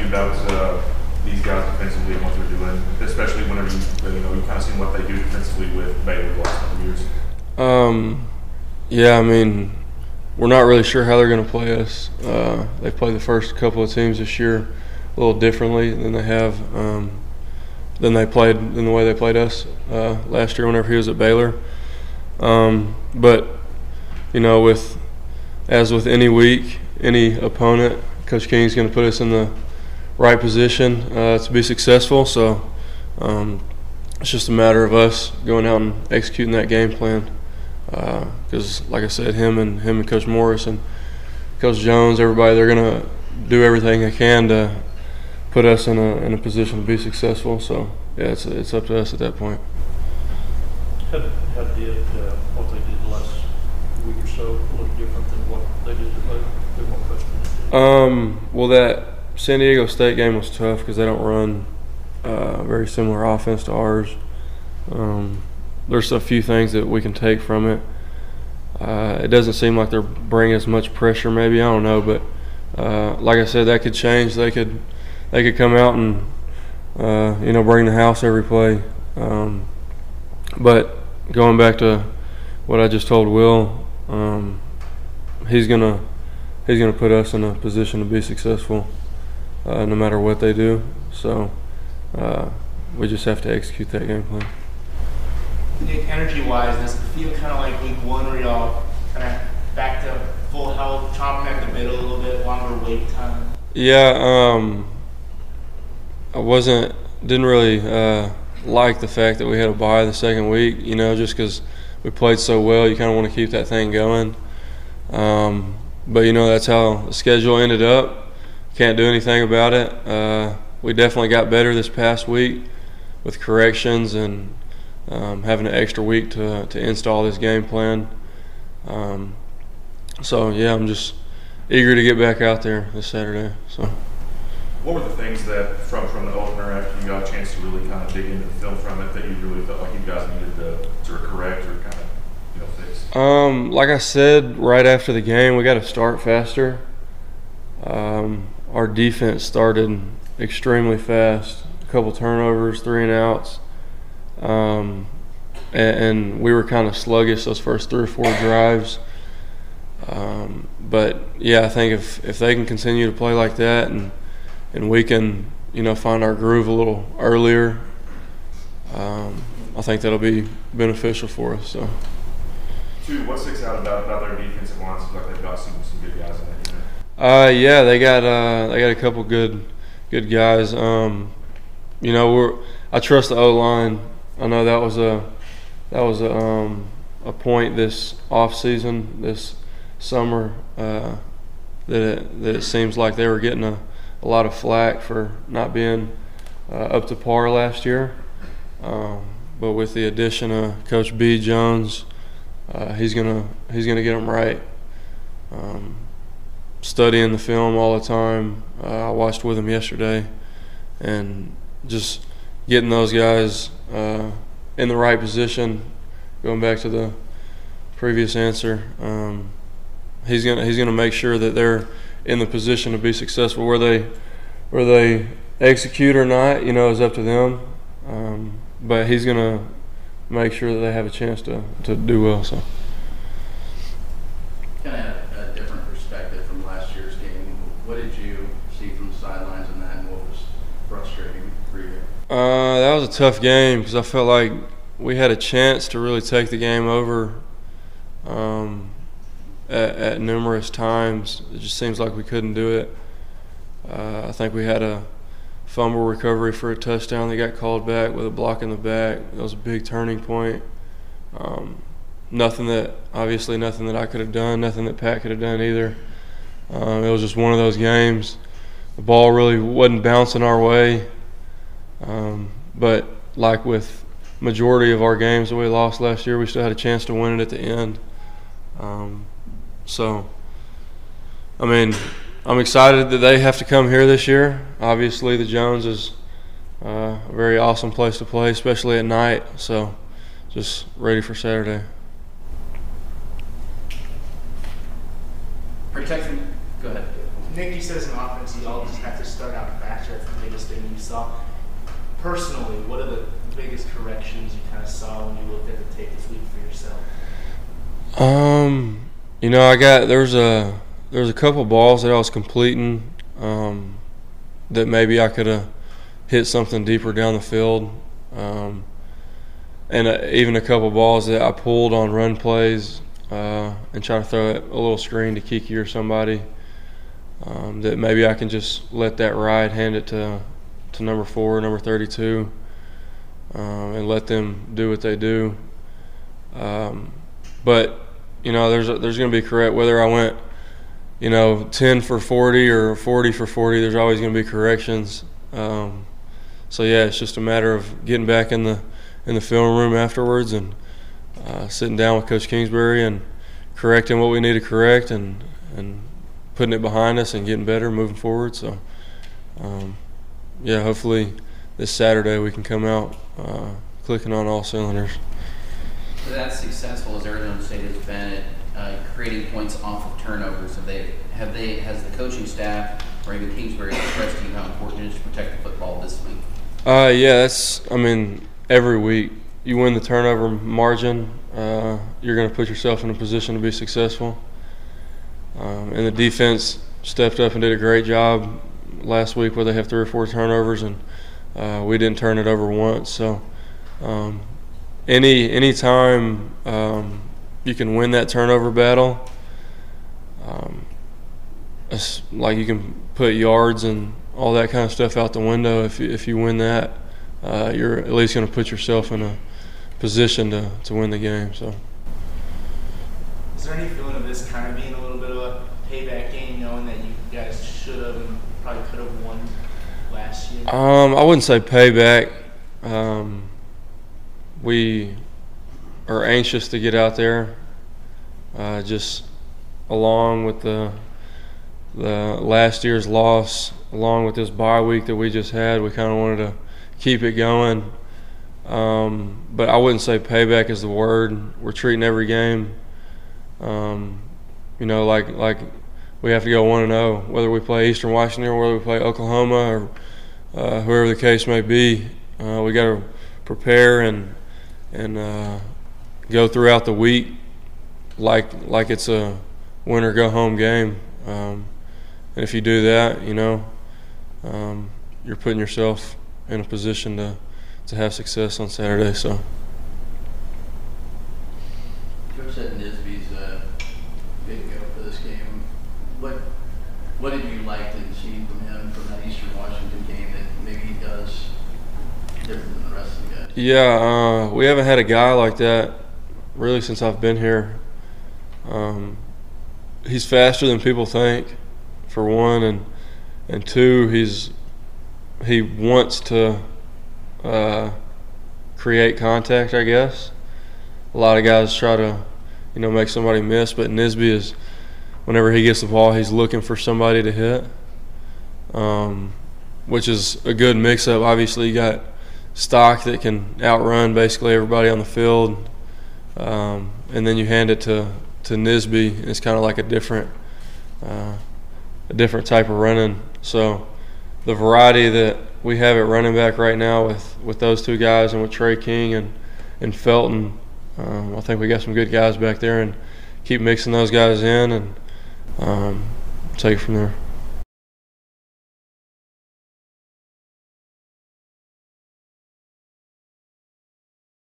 about these guys defensively and what they're doing, especially whenever you kind of seen what they do defensively with Baylor the last couple of years? Yeah, I mean, we're not really sure how they're going to play us. They played the first couple of teams this year a little differently than they have than the way they played us last year whenever he was at Baylor. But as with any week, any opponent, Coach King's going to put us in the right position to be successful. So it's just a matter of us going out and executing that game plan. Because, like I said, him and Coach Morris and Coach Jones, everybody, they're going to do everything they can to put us in a position to be successful. So, yeah, it's up to us at that point. How did what they did the last week or so look different than what they did today? Well, that San Diego State game was tough because they don't run very similar offense to ours. There's a few things that we can take from it. It doesn't seem like they're bringing as much pressure. Maybe, I don't know, but like I said, that could change. They could come out and bring the house every play. But going back to what I just told Will, he's gonna put us in a position to be successful no matter what they do. So we just have to execute that game plan. Nic, energy-wise, does it feel kind of like week one where y'all kind of back to full health, chomping at the bit a little bit, longer wait time? Yeah, didn't really like the fact that we had a bye the second week, just because we played so well. You kind of want to keep that thing going. But, that's how the schedule ended up. Can't do anything about it. We definitely got better this past week with corrections and having an extra week to install this game plan. So, yeah, I'm just eager to get back out there this Saturday. So, what were the things that from the opener, after you got a chance to really kind of dig into the film from it, that you really felt like you guys needed to correct or kind of fix? Like I said, right after the game, we got to start faster. Our defense started extremely fast. A couple turnovers, 3 and outs. And we were kind of sluggish those first 3 or 4 drives. But, yeah, I think if they can continue to play like that and we can, find our groove a little earlier, I think that'll be beneficial for us. So. What sticks out about their defensive line? Seems like they've got some good guys in that unit. Yeah, they got a couple good guys. I trust the O-line. I know that was a point this off season, this summer, that it seems like they were getting a lot of flack for not being up to par last year. But with the addition of Coach B. Jones, he's gonna get them right. Studying the film all the time. I watched with him yesterday, and just getting those guys in the right position. Going back to the previous answer, he's gonna make sure that they're in the position to be successful. Where they execute or not, is up to them. But he's gonna make sure that they have a chance to do well. So. Kind of a different perspective from last year's game. What did you see from the sidelines in that, and what was frustrating for you? That was a tough game because I felt like we had a chance to really take the game over at numerous times. It just seems like we couldn't do it. I think we had a fumble recovery for a touchdown that got called back with a block in the back. That was a big turning point. Nothing that I could have done, nothing that Pat could have done either. It was just one of those games. The ball really wasn't bouncing our way. But like with majority of our games that we lost last year, we still had a chance to win it at the end. I'm excited that they have to come here this year. Obviously, the Jones is a very awesome place to play, especially at night. So just ready for Saturday. Protecting. Go ahead. Nick, you said as an offense, you all just have to start out faster. That's the biggest thing you saw. Personally, what are the biggest corrections you kind of saw when you looked at the tape this week for yourself? You know, there's a couple balls that I was completing that maybe I could have hit something deeper down the field, and even a couple balls that I pulled on run plays and try to throw a little screen to Kiki or somebody that maybe I can just let that ride, hand it to number 4, number 32, and let them do what they do. But you know, there's going to be correct whether I went, you know, 10 for 40 or 40 for 40. There's always going to be corrections. So yeah, it's just a matter of getting back in the film room afterwards and sitting down with Coach Kingsbury and correcting what we need to correct and putting it behind us and getting better, moving forward. So yeah, hopefully this Saturday we can come out clicking on all cylinders. So that's successful as Arizona State has been at creating points off of turnovers. Has the coaching staff or even Kingsbury expressed to you how important it is to protect the football this week? Yeah, every week you win the turnover margin, you're going to put yourself in a position to be successful. And the defense stepped up and did a great job last week where they have 3 or 4 turnovers, and we didn't turn it over once. So any time you can win that turnover battle, it's like you can put yards and all that kind of stuff out the window. If you win that, you're at least going to put yourself in a position to win the game. So, is there any feeling of this kind of being a little bit of a payback game, knowing that you guys should have and probably could have won last year? I wouldn't say payback. We are anxious to get out there, just along with the last year's loss, along with this bye week that we just had. We kind of wanted to keep it going. But I wouldn't say payback is the word. We're treating every game, you know, like we have to go 1-0, whether we play Eastern Washington or whether we play Oklahoma or whoever the case may be. We got to prepare and go throughout the week like it's a win or go home game. And if you do that, you know, you're putting yourself in a position to have success on Saturday. So, Coach said Nisby's a big go for this game. What did you like to see from him from that Eastern Washington game that maybe he does different than the rest of the guys? Yeah, we haven't had a guy like that really since I've been here. He's faster than people think, for one, and two, he wants to create contact, I guess. A lot of guys try to, you know, make somebody miss, but Nisby is, whenever he gets the ball, he's looking for somebody to hit, which is a good mix-up. Obviously, you got Stock that can outrun basically everybody on the field, and then you hand it to Nisby, and it's kind of like a different type of running. So the variety that we have at running back right now with those two guys and with Trey King and Felton, I think we got some good guys back there, and keep mixing those guys in and take it from there.